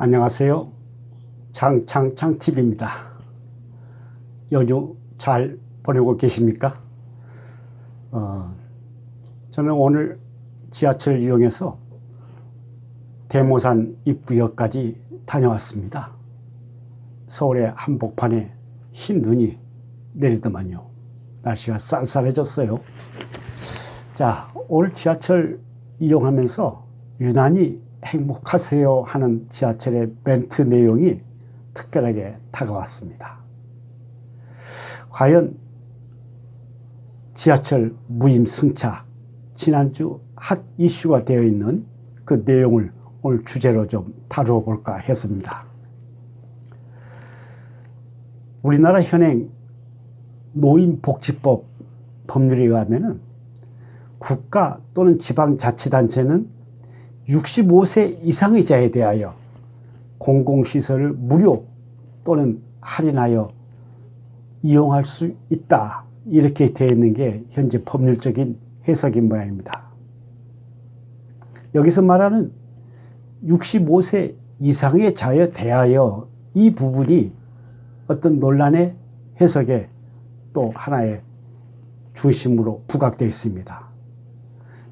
안녕하세요. 장TV입니다. 연휴 잘 보내고 계십니까? 저는 오늘 지하철 이용해서 대모산 입구역까지 다녀왔습니다. 서울의 한복판에 흰 눈이 내리더만요. 날씨가 쌀쌀해졌어요. 자, 오늘 지하철 이용하면서 유난히 행복하세요 하는 지하철의 멘트 내용이 특별하게 다가왔습니다. 과연 지하철 무임승차, 지난주 핫 이슈가 되어 있는 그 내용을 오늘 주제로 좀 다루어 볼까 했습니다. 우리나라 현행 노인복지법 법률에 의하면 국가 또는 지방자치단체는 65세 이상의 자에 대하여 공공시설을 무료 또는 할인하여 이용할 수 있다, 이렇게 되어 있는 게 현재 법률적인 해석인 모양입니다. 여기서 말하는 65세 이상의 자에 대하여, 이 부분이 어떤 논란의 해석에 또 하나의 중심으로 부각되어 있습니다.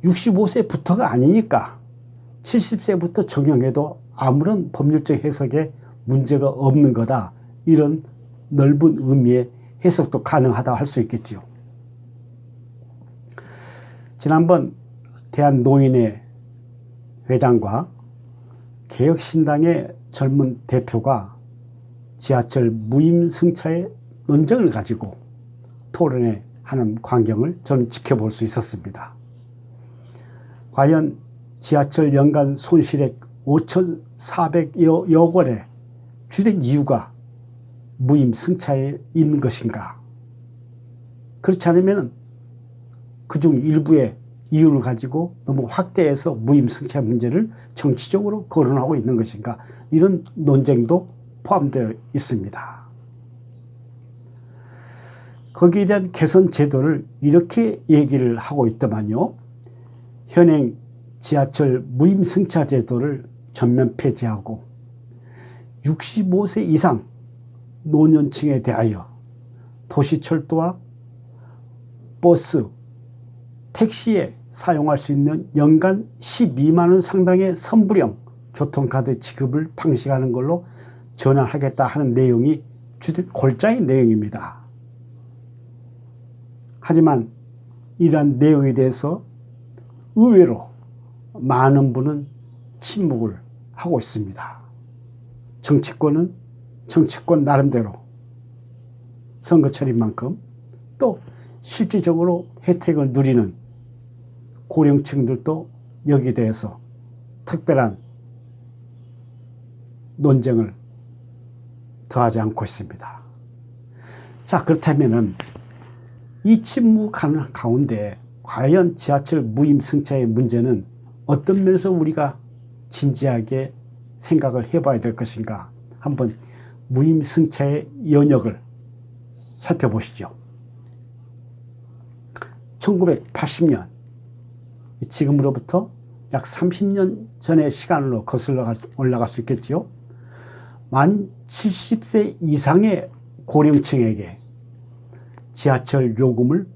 65세부터가 아니니까 70세부터 적용해도 아무런 법률적 해석에 문제가 없는 거다, 이런 넓은 의미의 해석도 가능하다 할 수 있겠죠. 지난번 대한노인회 회장과 개혁신당의 젊은 대표가 지하철 무임승차의 논쟁을 가지고 토론회 하는 광경을 저는 지켜볼 수 있었습니다. 과연 지하철 연간 손실액 5,400여 원의 주된 이유가 무임승차에 있는 것인가? 그렇지 않으면 그중 일부의 이유를 가지고 너무 확대해서 무임승차 문제를 정치적으로 거론하고 있는 것인가? 이런 논쟁도 포함되어 있습니다. 거기에 대한 개선 제도를 이렇게 얘기를 하고 있더만요. 현행 지하철 무임승차 제도를 전면 폐지하고 65세 이상 노년층에 대하여 도시철도와 버스, 택시에 사용할 수 있는 연간 12만 원 상당의 선불형 교통카드 지급을 방식하는 걸로 전환하겠다 하는 내용이 주된 골자의 내용입니다. 하지만 이러한 내용에 대해서 의외로 많은 분은 침묵을 하고 있습니다. 정치권은 정치권 나름대로 선거철인 만큼 또 실질적으로 혜택을 누리는 고령층들도 여기에 대해서 특별한 논쟁을 더하지 않고 있습니다. 자, 그렇다면은 이 침묵하는 가운데 과연 지하철 무임승차의 문제는 어떤 면에서 우리가 진지하게 생각을 해봐야 될 것인가? 한번 무임승차의 연역을 살펴보시죠. 1980년, 지금으로부터 약 30년 전의 시간으로 거슬러 올라갈 수 있겠죠. 만 70세 이상의 고령층에게 지하철 요금을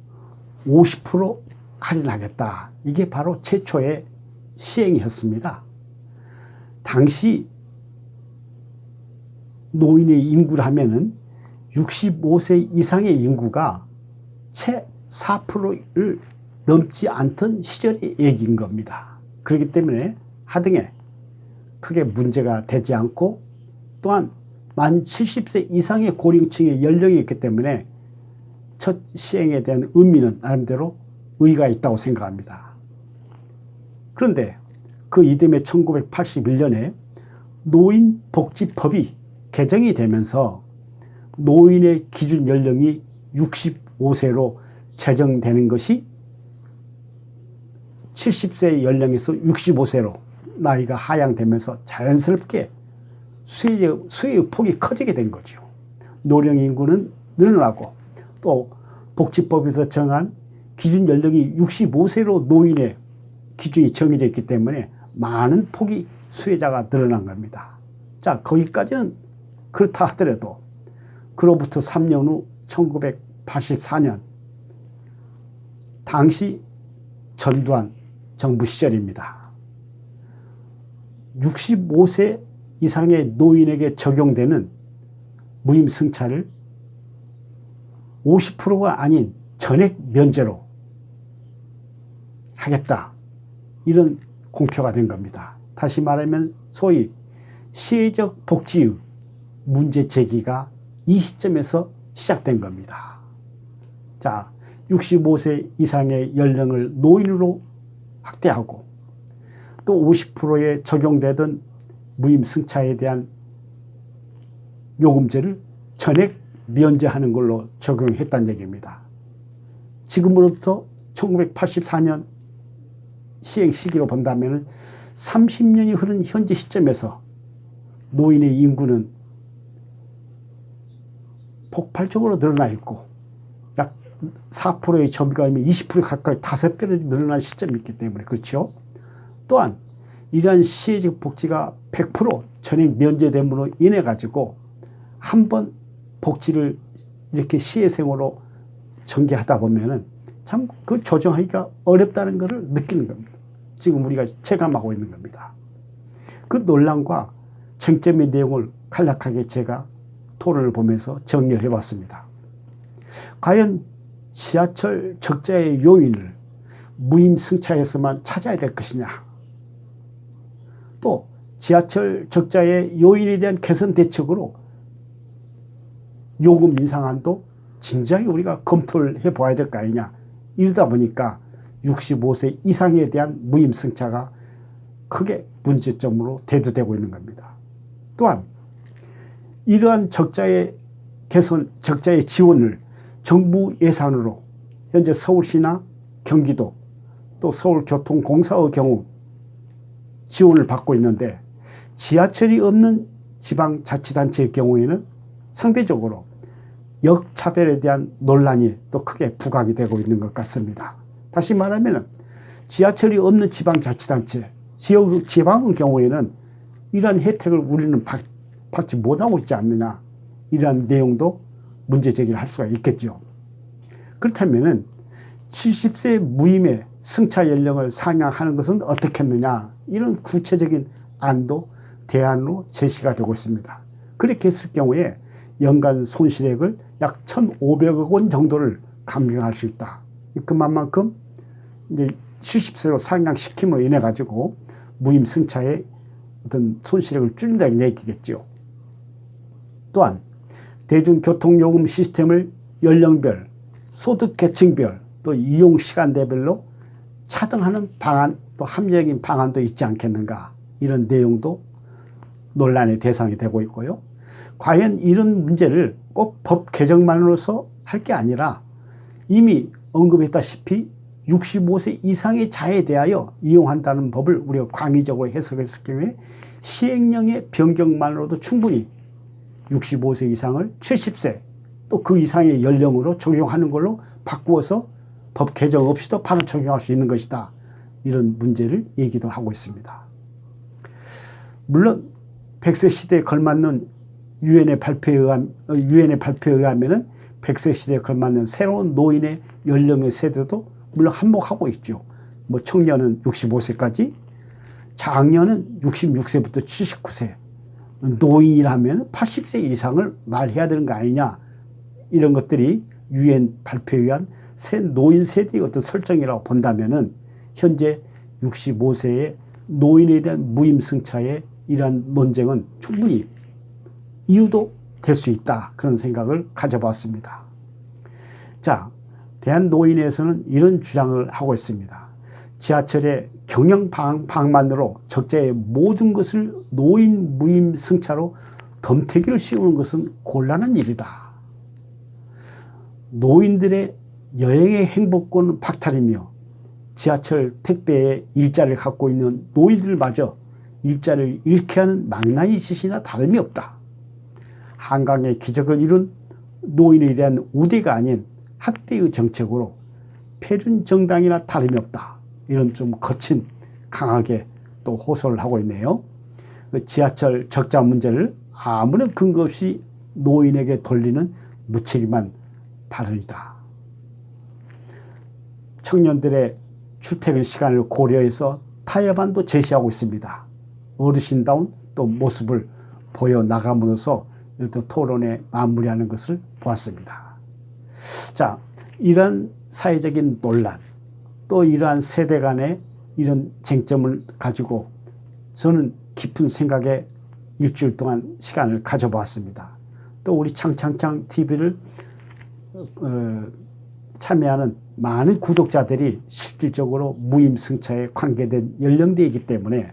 50% 할인하겠다. 이게 바로 최초의 시행이었습니다. 당시 노인의 인구를 하면은 65세 이상의 인구가 채 4%를 넘지 않던 시절의 얘기인 겁니다. 그렇기 때문에 하등에 크게 문제가 되지 않고, 또한 만 70세 이상의 고령층의 연령이 있기 때문에 첫 시행에 대한 의미는 나름대로 의의가 있다고 생각합니다. 그런데 그 이듬해 1981년에 노인복지법이 개정이 되면서 노인의 기준 연령이 65세로 제정되는 것이 70세 연령에서 65세로 나이가 하향되면서 자연스럽게 수혜의 폭이 커지게 된 거죠. 노령 인구는 늘어나고 또 복지법에서 정한 기준 연령이 65세로 노인의 기준이 정해져 있기 때문에 많은 폭이 수혜자가 늘어난 겁니다. 자, 거기까지는 그렇다 하더라도 그로부터 3년 후 1984년 당시 전두환 정부 시절입니다. 65세 이상의 노인에게 적용되는 무임승차를 50%가 아닌 전액 면제로 하겠다. 이런 공표가 된 겁니다. 다시 말하면 소위 시혜적 복지의 문제 제기가 이 시점에서 시작된 겁니다. 자, 65세 이상의 연령을 노인으로 확대하고 또 50%에 적용되던 무임승차에 대한 요금제를 전액 면제하는 걸로 적용했다는 얘기입니다. 지금으로부터 1984년 시행 시기로 본다면 30년이 흐른 현재 시점에서 노인의 인구는 폭발적으로 늘어나 있고 약 4%의 점유가율이 20% 가까이 5배로 늘어난 시점이 있기 때문에 그렇죠. 또한 이러한 시혜적 복지가 100% 전액 면제됨으로 인해 가지고 한번 복지를 이렇게 시혜생으로 전개하다 보면은 참 그 조정하기가 어렵다는 것을 느끼는 겁니다. 지금 우리가 체감하고 있는 겁니다. 그 논란과 쟁점의 내용을 간략하게 제가 토론을 보면서 정리를 해봤습니다. 과연 지하철 적자의 요인을 무임승차에서만 찾아야 될 것이냐, 또 지하철 적자의 요인에 대한 개선 대책으로 요금 인상안도 진지하게 우리가 검토를 해봐야 될 거 아니냐. 이러다 보니까 65세 이상에 대한 무임승차가 크게 문제점으로 대두되고 있는 겁니다. 또한 이러한 적자의 개선, 적자의 지원을 정부 예산으로 현재 서울시나 경기도 또 서울교통공사의 경우 지원을 받고 있는데 지하철이 없는 지방자치단체의 경우에는 상대적으로 역차별에 대한 논란이 또 크게 부각이 되고 있는 것 같습니다. 다시 말하면 지하철이 없는 지방자치단체, 지방의 경우에는 이러한 혜택을 우리는 받지 못하고 있지 않느냐, 이러한 내용도 문제 제기를 할 수가 있겠죠. 그렇다면 70세 무임의 승차 연령을 상향하는 것은 어떻겠느냐, 이런 구체적인 안도 대안으로 제시가 되고 있습니다. 그렇게 했을 경우에 연간 손실액을 약 1,500억 원 정도를 감경할 수 있다. 그만큼 이제 70세로 상향시킴으로 인해 가지고 무임승차의 어떤 손실액을 줄인다는 얘기겠죠. 또한 대중교통요금 시스템을 연령별, 소득계층별, 또 이용시간대별로 차등하는 방안, 또 합리적인 방안도 있지 않겠는가, 이런 내용도 논란의 대상이 되고 있고요. 과연 이런 문제를 꼭 법 개정만으로서 할 게 아니라 이미 언급했다시피 65세 이상의 자에 대하여 이용한다는 법을 우리가 광의적으로 해석했을 경우에 시행령의 변경만으로도 충분히 65세 이상을 70세 또 그 이상의 연령으로 적용하는 걸로 바꾸어서 법 개정 없이도 바로 적용할 수 있는 것이다. 이런 문제를 얘기도 하고 있습니다. 물론 100세 시대에 걸맞는 유엔의 발표에 의하면은 100세 시대에 걸맞는 새로운 노인의 연령의 세대도 물론 한몫하고 있죠. 뭐 청년은 65세까지, 장년은 66세부터 79세, 노인이라면 80세 이상을 말해야 되는 거 아니냐, 이런 것들이 유엔 발표에 의한 새 노인 세대의 어떤 설정이라고 본다면은 현재 65세의 노인에 대한 무임승차의 이러한 논쟁은 충분히 이유도 될 수 있다, 그런 생각을 가져봤습니다. 자, 대한노인회에서는 이런 주장을 하고 있습니다. 지하철의 경영 방안만으로 적자의 모든 것을 노인 무임 승차로 덤태기를 씌우는 것은 곤란한 일이다. 노인들의 여행의 행복권 박탈이며 지하철 택배의 일자를 갖고 있는 노인들마저 일자를 잃게 하는 망나니 짓이나 다름이 없다. 한강의 기적을 이룬 노인에 대한 우대가 아닌 학대의 정책으로 폐륜정당이나 다름이 없다. 이런 좀 거친 강하게 또 호소를 하고 있네요. 그 지하철 적자 문제를 아무런 근거 없이 노인에게 돌리는 무책임한 발언이다. 청년들의 출퇴근 시간을 고려해서 타협안도 제시하고 있습니다. 어르신다운 또 모습을 보여나감으로써 일단 토론에 마무리하는 것을 보았습니다. 자, 이러한 사회적인 논란, 또 이러한 세대 간의 이런 쟁점을 가지고 저는 깊은 생각에 일주일 동안 시간을 가져보았습니다. 또 우리 창창창 TV를 참여하는 많은 구독자들이 실질적으로 무임승차에 관계된 연령대이기 때문에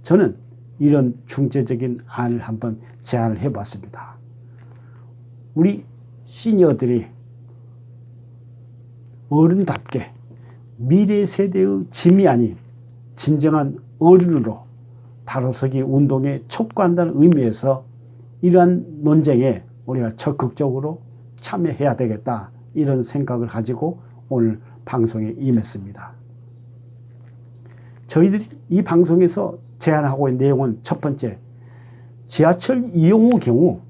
저는 이런 중재적인 안을 한번 제안을 해봤습니다. 우리 시니어들이 어른답게 미래 세대의 짐이 아닌 진정한 어른으로 바로서기 운동에 촉구한다는 의미에서 이러한 논쟁에 우리가 적극적으로 참여해야 되겠다, 이런 생각을 가지고 오늘 방송에 임했습니다. 저희들이 이 방송에서 제안하고 있는 내용은 첫 번째, 지하철 이용의 경우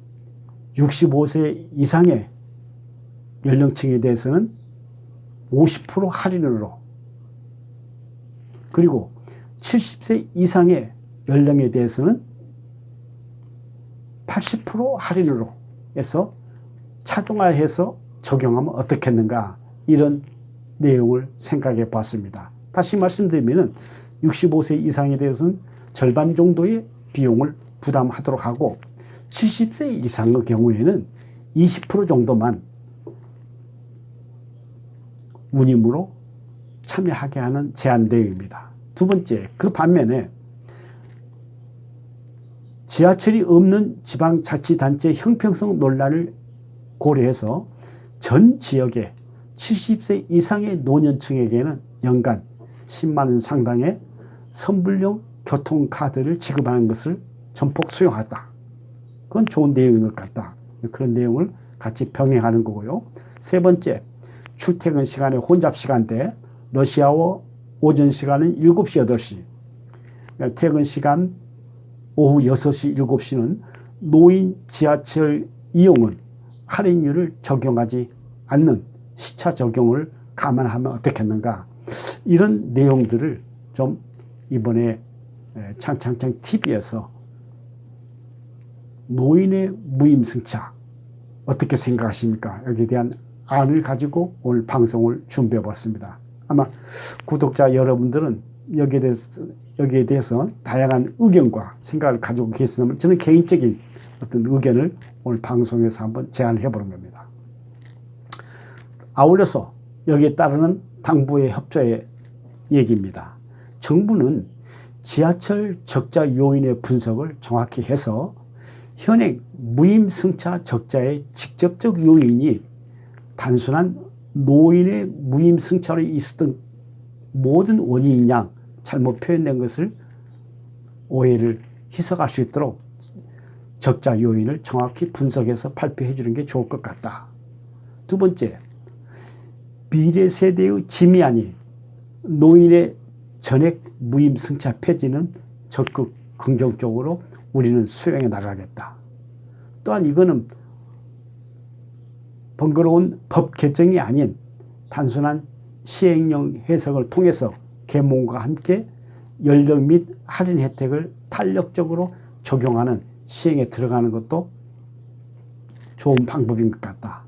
65세 이상의 연령층에 대해서는 50% 할인으로, 그리고 70세 이상의 연령에 대해서는 80% 할인으로 해서 차등화해서 적용하면 어떻겠는가, 이런 내용을 생각해 봤습니다. 다시 말씀드리면 65세 이상에 대해서는 절반 정도의 비용을 부담하도록 하고 70세 이상의 경우에는 20% 정도만 운임으로 참여하게 하는 제한 내용입니다. 두 번째, 그 반면에 지하철이 없는 지방자치단체 형평성 논란을 고려해서 전 지역의 70세 이상의 노년층에게는 연간 10만 원 상당의 선불용 교통카드를 지급하는 것을 전폭 수용하다. 그건 좋은 내용인 것 같다. 그런 내용을 같이 병행하는 거고요. 세 번째, 출퇴근 시간에 혼잡 시간대, 러시아워 오전 시간은 7시, 8시, 퇴근 시간 오후 6시, 7시는 노인 지하철 이용은 할인율을 적용하지 않는 시차 적용을 감안하면 어떻겠는가, 이런 내용들을 좀 이번에 창창창 TV에서 노인의 무임승차 어떻게 생각하십니까? 여기에 대한 안을 가지고 오늘 방송을 준비해 봤습니다. 아마 구독자 여러분들은 여기에 대해서 다양한 의견과 생각을 가지고 계시다면 저는 개인적인 어떤 의견을 오늘 방송에서 한번 제안을 해보는 겁니다. 아울러서 여기에 따르는 당부의 협조의 얘기입니다. 정부는 지하철 적자 요인의 분석을 정확히 해서 현행 무임승차 적자의 직접적 요인이 단순한 노인의 무임승차로 있었던 모든 원인인 양 잘못 표현된 것을 오해를 희석할 수 있도록 적자 요인을 정확히 분석해서 발표해 주는 게 좋을 것 같다. 두 번째, 미래 세대의 짐이 아닌 노인의 전액 무임승차 폐지는 적극 긍정적으로 우리는 수용해 나가겠다. 또한 이거는 번거로운 법 개정이 아닌 단순한 시행령 해석을 통해서 계몽과 함께 연령 및 할인 혜택을 탄력적으로 적용하는 시행에 들어가는 것도 좋은 방법인 것 같다.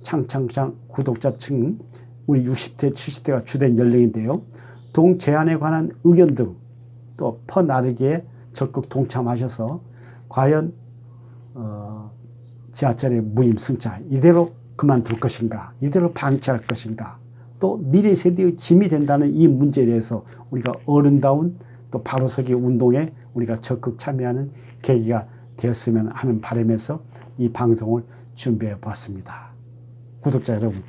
창창창 구독자층 우리 60대, 70대가 주된 연령인데요. 동제안에 관한 의견 등 또 퍼나르기에 적극 동참하셔서 과연 지하철의 무임승차 이대로 그만둘 것인가, 이대로 방치할 것인가, 또 미래 세대의 짐이 된다는 이 문제에 대해서 우리가 어른다운 또 바로서기 운동에 우리가 적극 참여하는 계기가 되었으면 하는 바람에서 이 방송을 준비해 봤습니다. 구독자 여러분,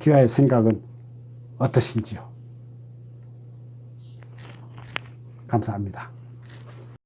귀하의 생각은 어떠신지요? 감사합니다.